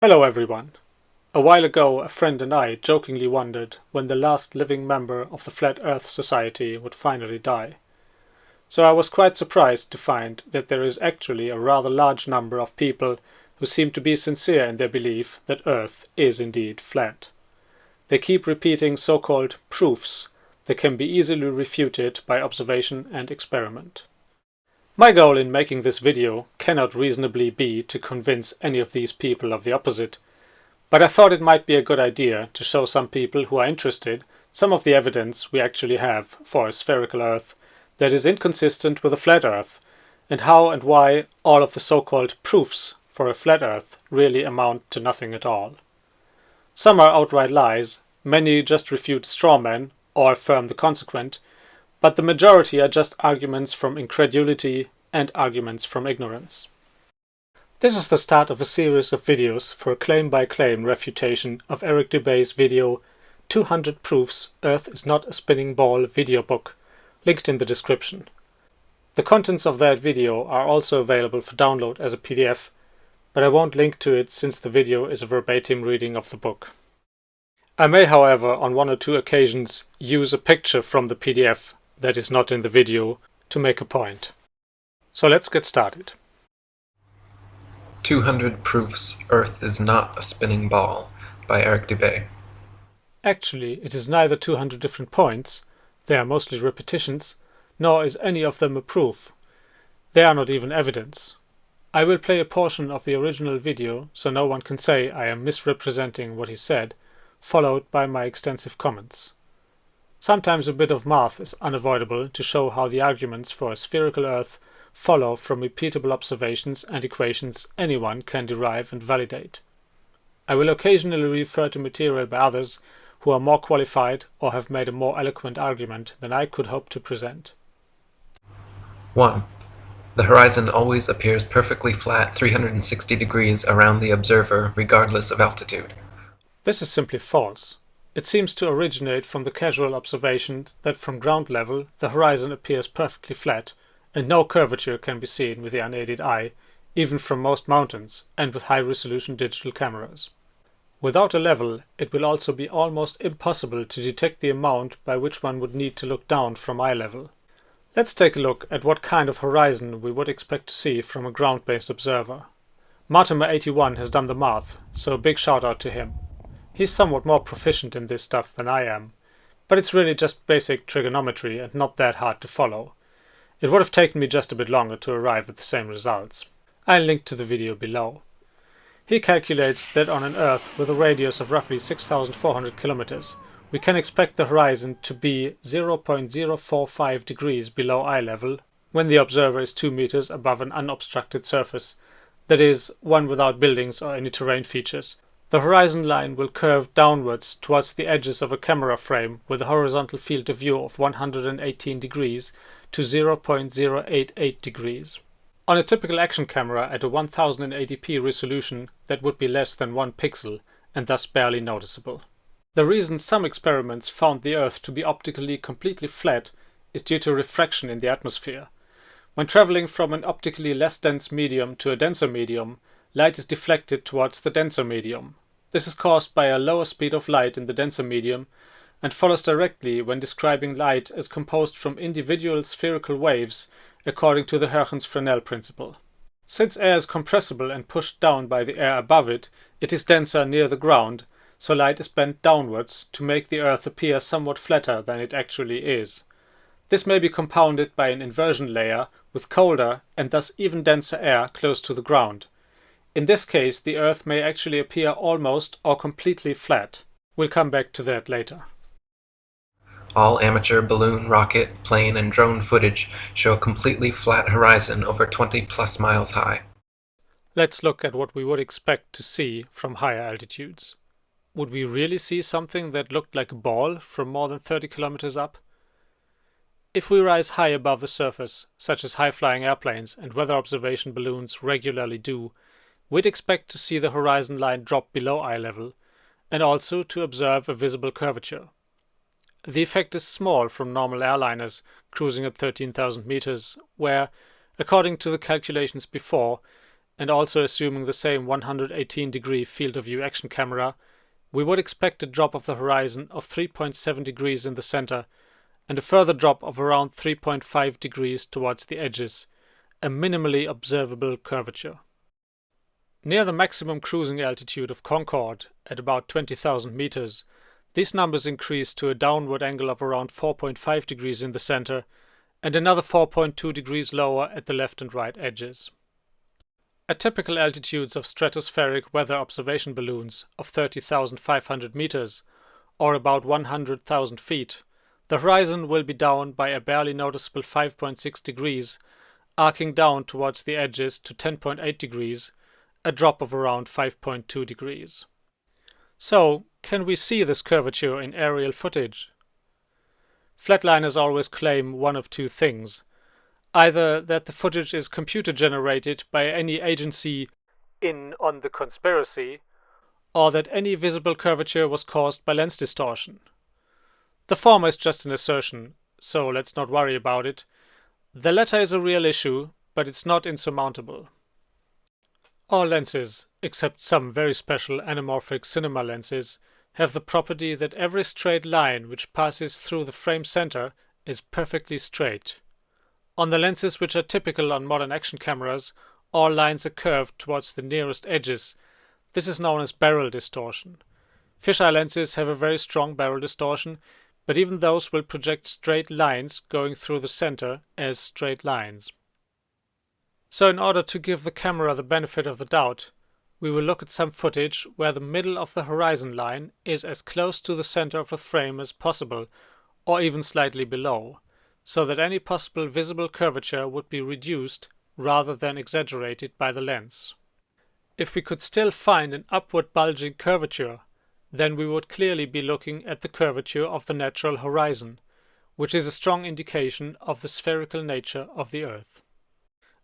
Hello everyone. A while ago a friend and I jokingly wondered when the last living member of the Flat Earth Society would finally die. So I was quite surprised to find that there is actually a rather large number of people who seem to be sincere in their belief that Earth is indeed flat. They keep repeating so-called proofs that can be easily refuted by observation and experiment. My goal in making this video cannot reasonably be to convince any of these people of the opposite, but I thought it might be a good idea to show some people who are interested some of the evidence we actually have for a spherical Earth that is inconsistent with a flat Earth, and how and why all of the so-called proofs for a flat Earth really amount to nothing at all. Some are outright lies, many just refute straw men or affirm the consequent, but the majority are just arguments from incredulity and arguments from ignorance. This is the start of a series of videos for a claim-by-claim refutation of Eric Dubay's video 200 Proofs Earth is Not a Spinning Ball video book, linked in the description. The contents of that video are also available for download as a PDF, but I won't link to it since the video is a verbatim reading of the book. I may, however, on one or two occasions use a picture from the PDF that is not in the video to make a point. So let's get started. 200 Proofs Earth is Not a Spinning Ball by Eric Dubay. Actually, it is neither 200 different points, they are mostly repetitions, nor is any of them a proof. They are not even evidence. I will play a portion of the original video so no one can say I am misrepresenting what he said, followed by my extensive comments. Sometimes a bit of math is unavoidable to show how the arguments for a spherical Earth follow from repeatable observations and equations anyone can derive and validate. I will occasionally refer to material by others who are more qualified or have made a more eloquent argument than I could hope to present. 1. The horizon always appears perfectly flat 360 degrees around the observer regardless of altitude. This is simply false. It seems to originate from the casual observation that from ground level the horizon appears perfectly flat and no curvature can be seen with the unaided eye, even from most mountains and with high-resolution digital cameras. Without a level, it will also be almost impossible to detect the amount by which one would need to look down from eye level. Let's take a look at what kind of horizon we would expect to see from a ground-based observer. Martimer81 has done the math, so a big shout out to him. He's somewhat more proficient in this stuff than I am, but it's really just basic trigonometry and not that hard to follow. It would have taken me just a bit longer to arrive at the same results. I'll link to the video below. He calculates that on an Earth with a radius of roughly 6,400 kilometers, we can expect the horizon to be 0.045 degrees below eye level when the observer is 2 meters above an unobstructed surface, that is, one without buildings or any terrain features. The horizon line will curve downwards towards the edges of a camera frame with a horizontal field of view of 118 degrees to 0.088 degrees. On a typical action camera at a 1080p resolution, that would be less than 1 pixel and thus barely noticeable. The reason some experiments found the Earth to be optically completely flat is due to refraction in the atmosphere. When traveling from an optically less dense medium to a denser medium, light is deflected towards the denser medium. This is caused by a lower speed of light in the denser medium and follows directly when describing light as composed from individual spherical waves according to the Huygens-Fresnel principle. Since air is compressible and pushed down by the air above it, it is denser near the ground, so light is bent downwards to make the Earth appear somewhat flatter than it actually is. This may be compounded by an inversion layer with colder and thus even denser air close to the ground. In this case, the Earth may actually appear almost or completely flat. We'll come back to that later. All amateur balloon, rocket, plane, and drone footage show a completely flat horizon over 20 plus miles high. Let's look at what we would expect to see from higher altitudes. Would we really see something that looked like a ball from more than 30 kilometers up? If we rise high above the surface, such as high-flying airplanes and weather observation balloons regularly do, we'd expect to see the horizon line drop below eye level, and also to observe a visible curvature. The effect is small from normal airliners cruising at 13,000 meters, where, according to the calculations before, and also assuming the same 118-degree field of view action camera, we would expect a drop of the horizon of 3.7 degrees in the center and a further drop of around 3.5 degrees towards the edges, a minimally observable curvature. Near the maximum cruising altitude of Concorde, at about 20,000 meters, these numbers increase to a downward angle of around 4.5 degrees in the center and another 4.2 degrees lower at the left and right edges. At typical altitudes of stratospheric weather observation balloons of 30,500 meters, or about 100,000 feet, the horizon will be down by a barely noticeable 5.6 degrees, arcing down towards the edges to 10.8 degrees, a drop of around 5.2 degrees. So, can we see this curvature in aerial footage? Flatliners always claim one of two things. Either that the footage is computer generated by any agency in on the conspiracy, or that any visible curvature was caused by lens distortion. The former is just an assertion, so let's not worry about it. The latter is a real issue, but it's not insurmountable. All lenses, except some very special anamorphic cinema lenses, have the property that every straight line which passes through the frame center is perfectly straight. On the lenses which are typical on modern action cameras, all lines are curved towards the nearest edges. This is known as barrel distortion. Fisheye lenses have a very strong barrel distortion, but even those will project straight lines going through the center as straight lines. So in order to give the camera the benefit of the doubt, we will look at some footage where the middle of the horizon line is as close to the center of the frame as possible, or even slightly below, so that any possible visible curvature would be reduced rather than exaggerated by the lens. If we could still find an upward bulging curvature, then we would clearly be looking at the curvature of the natural horizon, which is a strong indication of the spherical nature of the Earth.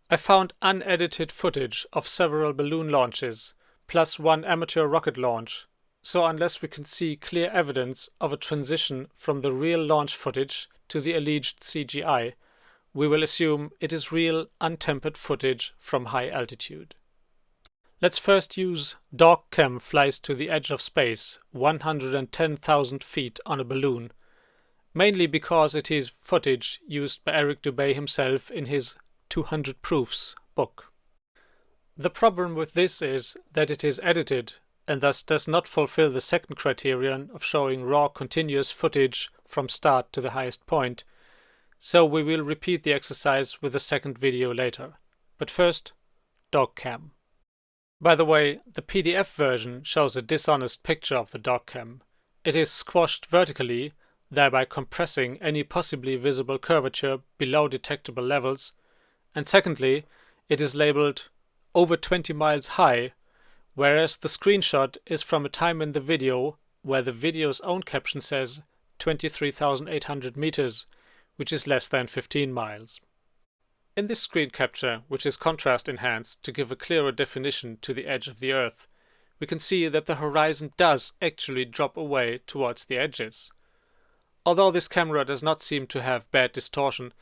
I found unedited footage of several balloon launches, plus one amateur rocket launch, so unless we can see clear evidence of a transition from the real launch footage to the alleged CGI, we will assume it is real, untempered footage from high altitude. Let's first use DogCam flies to the edge of space, 110,000 feet on a balloon, mainly because it is footage used by Eric Dubay himself in his 200 Proofs book. The problem with this is that it is edited and thus does not fulfill the second criterion of showing raw continuous footage from start to the highest point, so we will repeat the exercise with a second video later. But first, DogCam. By the way, the PDF version shows a dishonest picture of the DogCam. It is squashed vertically, thereby compressing any possibly visible curvature below detectable levels, and secondly, it is labeled over 20 miles high, whereas the screenshot is from a time in the video where the video's own caption says 23,800 meters, which is less than 15 miles. In this screen capture, which is contrast enhanced to give a clearer definition to the edge of the Earth, we can see that the horizon does actually drop away towards the edges. Although this camera does not seem to have bad distortion,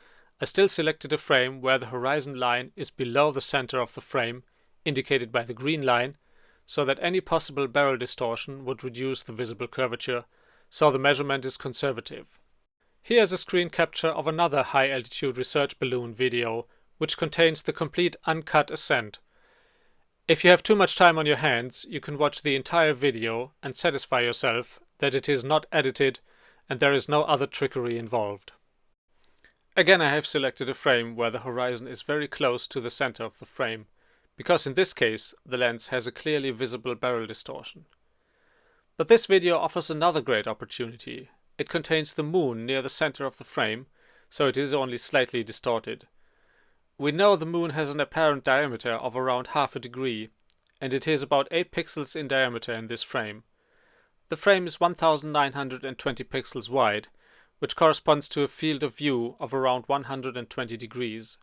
I still selected a frame where the horizon line is below the center of the frame, indicated by the green line, so that any possible barrel distortion would reduce the visible curvature, so the measurement is conservative. Here is a screen capture of another high-altitude research balloon video, which contains the complete uncut ascent. If you have too much time on your hands, you can watch the entire video and satisfy yourself that it is not edited and there is no other trickery involved. Again, I have selected a frame where the horizon is very close to the center of the frame, because in this case the lens has a clearly visible barrel distortion. But this video offers another great opportunity. It contains the moon near the center of the frame, so it is only slightly distorted. We know the moon has an apparent diameter of around half a degree, and it is about 8 pixels in diameter in this frame. The frame is 1920 pixels wide, which corresponds to a field of view of around 120 degrees.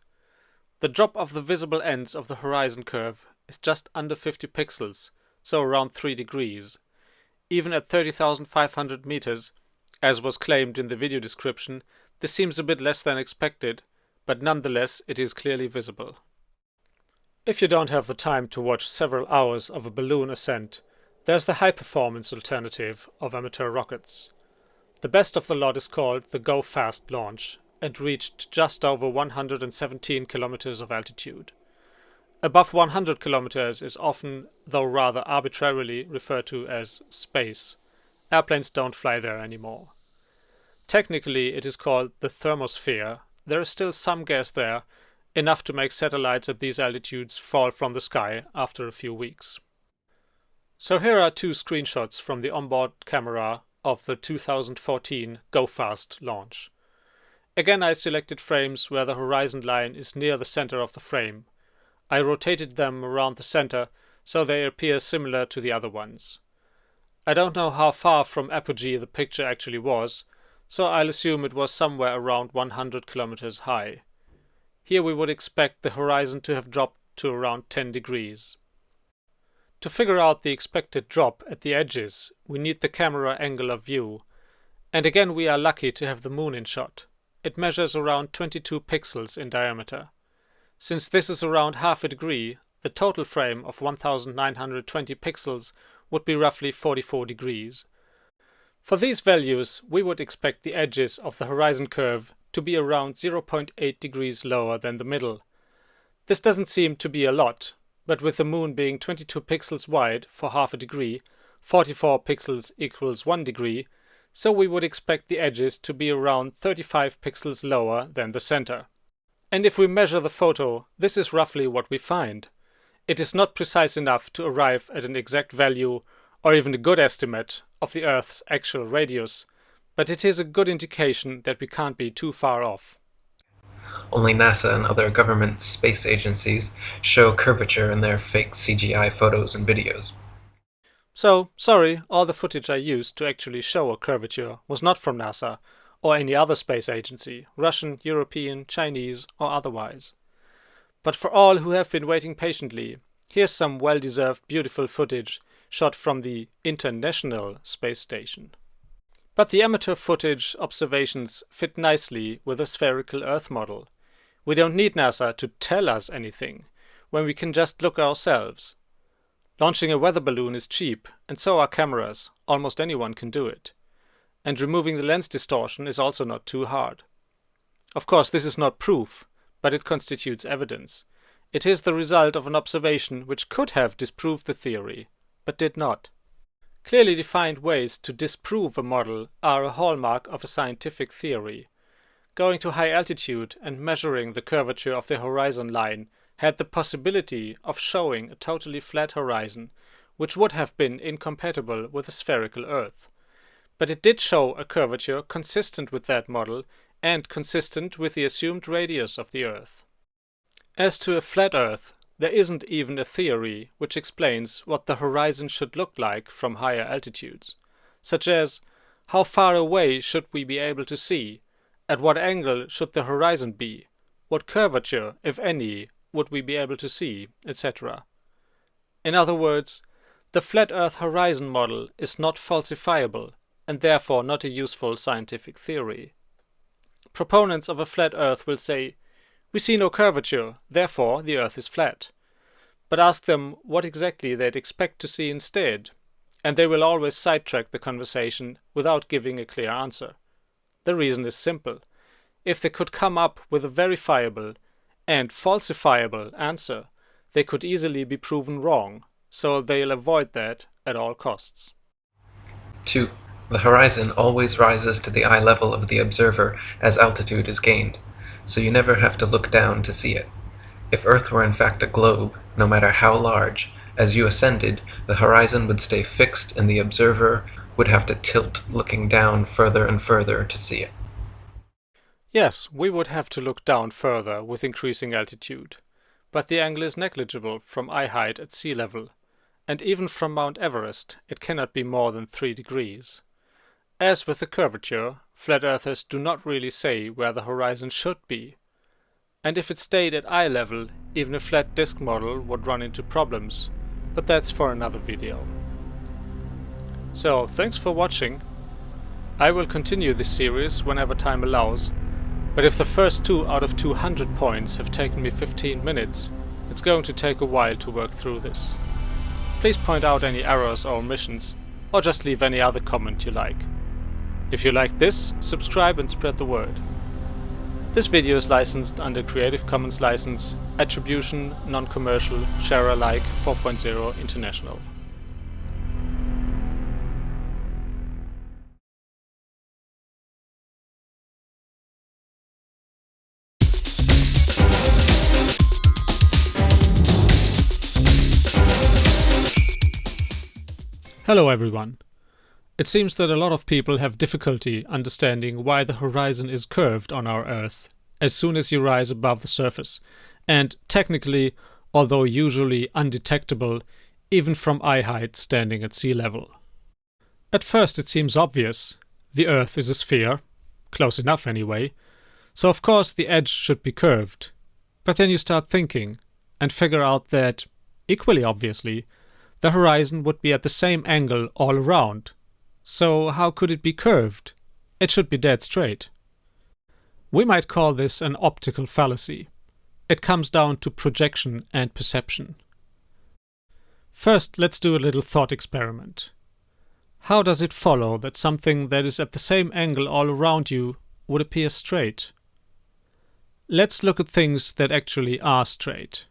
The drop of the visible ends of the horizon curve is just under 50 pixels, so around 3 degrees. Even at 30,500 meters, as was claimed in the video description, this seems a bit less than expected, but nonetheless it is clearly visible. If you don't have the time to watch several hours of a balloon ascent, there's the high-performance alternative of amateur rockets. The best of the lot is called the Go Fast launch and reached just over 117 kilometers of altitude. Above 100 kilometers is often, though rather arbitrarily, referred to as space. Airplanes don't fly there anymore. Technically, it is called the thermosphere. There is still some gas there, enough to make satellites at these altitudes fall from the sky after a few weeks. So here are two screenshots from the onboard camera of the 2014 Go Fast launch. Again, I selected frames where the horizon line is near the center of the frame. I rotated them around the center so they appear similar to the other ones. I don't know how far from apogee the picture actually was, so I'll assume it was somewhere around 100 kilometers high. Here we would expect the horizon to have dropped to around 10 degrees. To figure out the expected drop at the edges, we need the camera angle of view. And again we are lucky to have the moon in shot. It measures around 22 pixels in diameter. Since this is around half a degree, the total frame of 1920 pixels would be roughly 44 degrees. For these values, we would expect the edges of the horizon curve to be around 0.8 degrees lower than the middle. This doesn't seem to be a lot, but with the moon being 22 pixels wide for half a degree, 44 pixels equals 1 degree, so we would expect the edges to be around 35 pixels lower than the center. And if we measure the photo, this is roughly what we find. It is not precise enough to arrive at an exact value or even a good estimate of the Earth's actual radius, but it is a good indication that we can't be too far off. Only NASA and other government space agencies show curvature in their fake CGI photos and videos. So, sorry, all the footage I used to actually show a curvature was not from NASA or any other space agency, Russian, European, Chinese, or otherwise. But for all who have been waiting patiently, here's some well-deserved beautiful footage shot from the International Space Station. But the amateur footage observations fit nicely with a spherical Earth model. We don't need NASA to tell us anything, when we can just look ourselves. Launching a weather balloon is cheap, and so are cameras. Almost anyone can do it. And removing the lens distortion is also not too hard. Of course, this is not proof, but it constitutes evidence. It is the result of an observation which could have disproved the theory, but did not. Clearly defined ways to disprove a model are a hallmark of a scientific theory. Going to high altitude and measuring the curvature of the horizon line had the possibility of showing a totally flat horizon, which would have been incompatible with a spherical Earth. But it did show a curvature consistent with that model and consistent with the assumed radius of the Earth. As to a flat Earth, there isn't even a theory which explains what the horizon should look like from higher altitudes, such as how far away should we be able to see, at what angle should the horizon be, what curvature, if any, would we be able to see, etc. In other words, the flat Earth horizon model is not falsifiable and therefore not a useful scientific theory. Proponents of a flat Earth will say, "We see no curvature, therefore the Earth is flat." But ask them what exactly they'd expect to see instead, and they will always sidetrack the conversation without giving a clear answer. The reason is simple. If they could come up with a verifiable and falsifiable answer, they could easily be proven wrong, so they'll avoid that at all costs. 2. The horizon always rises to the eye level of the observer as altitude is gained, so you never have to look down to see it. If Earth were in fact a globe, no matter how large, as you ascended, the horizon would stay fixed and the observer would have to tilt looking down further and further to see it. Yes, we would have to look down further with increasing altitude, but the angle is negligible from eye height at sea level, and even from Mount Everest it cannot be more than 3 degrees. As with the curvature, flat earthers do not really say where the horizon should be. And if it stayed at eye level, even a flat disk model would run into problems, but that's for another video. So, thanks for watching. I will continue this series whenever time allows, but if the first 2 out of 200 points have taken me 15 minutes, It's going to take a while to work through this. Please point out any errors or omissions, or just leave any other comment you like. If you like this, subscribe and spread the word. This video is licensed under Creative Commons license, Attribution, Non-Commercial, Share Alike 4.0 International. Hello everyone. It seems that a lot of people have difficulty understanding why the horizon is curved on our Earth as soon as you rise above the surface, and technically, although usually undetectable, even from eye height standing at sea level. At first it seems obvious. The Earth is a sphere, close enough anyway, so of course the edge should be curved. But then you start thinking, and figure out that, equally obviously, the horizon would be at the same angle all around. So how could it be curved? It should be dead straight. We might call this an optical fallacy. It comes down to projection and perception. First, let's do a little thought experiment. How does it follow that something that is at the same angle all around you would appear straight? Let's look at things that actually are straight.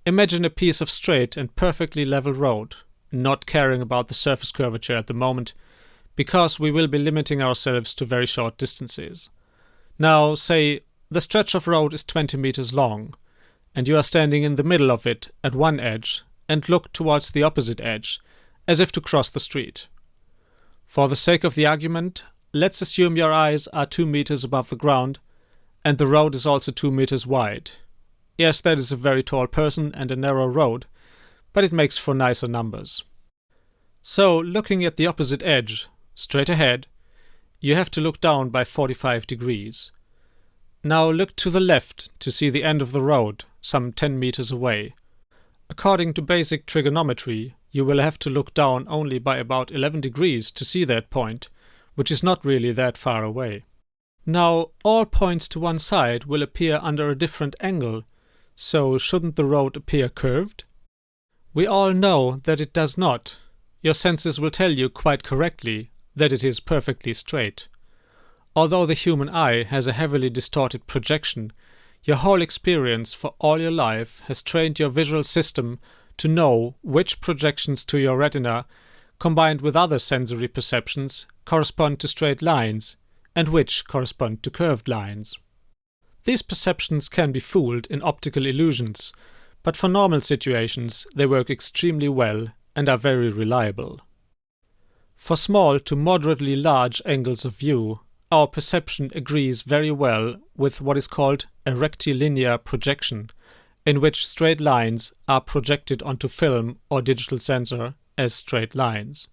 Imagine a piece of straight and perfectly level road, not caring about the surface curvature at the moment, because we will be limiting ourselves to very short distances. Now, say, the stretch of road is 20 meters long, and you are standing in the middle of it at one edge and look towards the opposite edge, as if to cross the street. For the sake of the argument, let's assume your eyes are 2 meters above the ground, and the road is also 2 meters wide. Yes, that is a very tall person and a narrow road, but it makes for nicer numbers. So, looking at the opposite edge, straight ahead, you have to look down by 45 degrees. Now look to the left to see the end of the road, some 10 meters away. According to basic trigonometry, you will have to look down only by about 11 degrees to see that point, which is not really that far away. Now, all points to one side will appear under a different angle, so shouldn't the road appear curved? We all know that it does not. Your senses will tell you quite correctly that it is perfectly straight. Although the human eye has a heavily distorted projection, your whole experience for all your life has trained your visual system to know which projections to your retina, combined with other sensory perceptions, correspond to straight lines, and which correspond to curved lines. These perceptions can be fooled in optical illusions, but for normal situations they work extremely well and are very reliable. For small to moderately large angles of view, our perception agrees very well with what is called a rectilinear projection, in which straight lines are projected onto film or digital sensor as straight lines.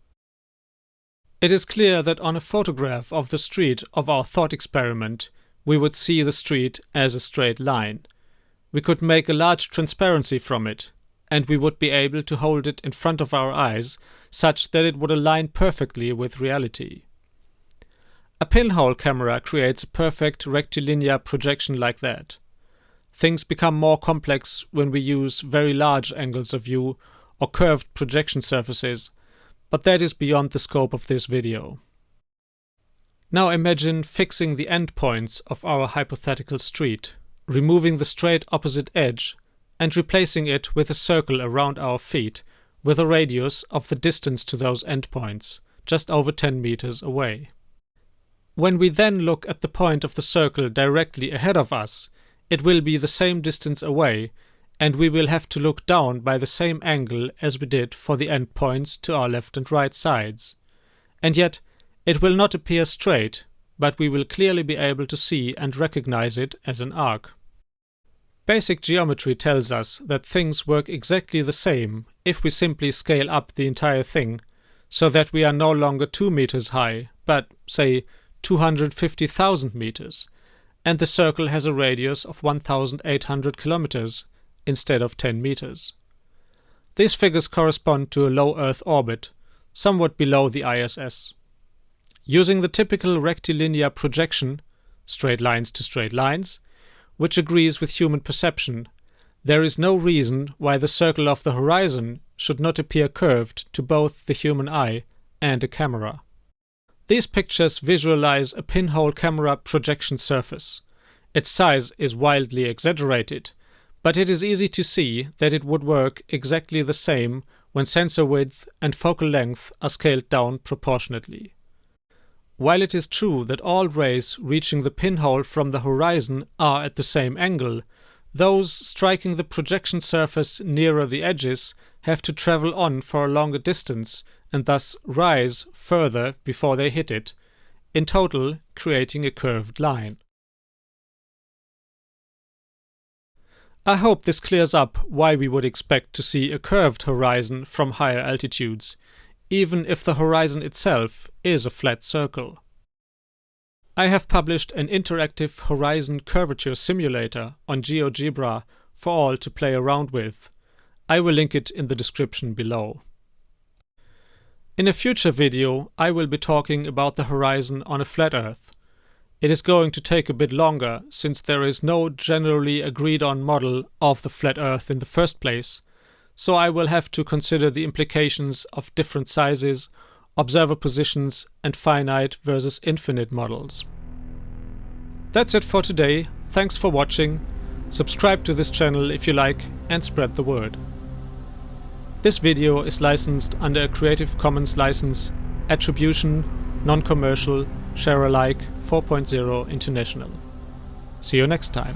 It is clear that on a photograph of the street of our thought experiment, we would see the street as a straight line. We could make a large transparency from it, and we would be able to hold it in front of our eyes such that it would align perfectly with reality. A pinhole camera creates a perfect rectilinear projection like that. Things become more complex when we use very large angles of view or curved projection surfaces, but that is beyond the scope of this video. Now imagine fixing the endpoints of our hypothetical street, removing the straight opposite edge, and replacing it with a circle around our feet with a radius of the distance to those endpoints, just over 10 meters away. When we then look at the point of the circle directly ahead of us, it will be the same distance away, and we will have to look down by the same angle as we did for the endpoints to our left and right sides. And yet, it will not appear straight, but we will clearly be able to see and recognize it as an arc. Basic geometry tells us that things work exactly the same if we simply scale up the entire thing, so that we are no longer 2 meters high, but, say, 250,000 meters, and the circle has a radius of 1,800 kilometers instead of 10 meters. These figures correspond to a low Earth orbit, somewhat below the ISS. Using the typical rectilinear projection, straight lines to straight lines, which agrees with human perception, There is no reason why the circle of the horizon should not appear curved to both the human eye and a camera. These pictures visualize a pinhole camera projection surface. Its size is wildly exaggerated, but it is easy to see that it would work exactly the same when sensor width and focal length are scaled down proportionately. While it is true that all rays reaching the pinhole from the horizon are at the same angle, those striking the projection surface nearer the edges have to travel on for a longer distance and thus rise further before they hit it, in total creating a curved line. I hope this clears up why we would expect to see a curved horizon from higher altitudes, even if the horizon itself is a flat circle. I have published an interactive horizon curvature simulator on GeoGebra for all to play around with. I will link it in the description below. In a future video, I will be talking about the horizon on a flat Earth. It is going to take a bit longer since there is no generally agreed on model of the flat Earth in the first place, so I will have to consider the implications of different sizes, observer positions, and finite versus infinite models. That's it for today. Thanks for watching. Subscribe to this channel if you like and spread the word. This video is licensed under a Creative Commons license, Attribution, Non-Commercial, Share Alike 4.0 International. See you next time.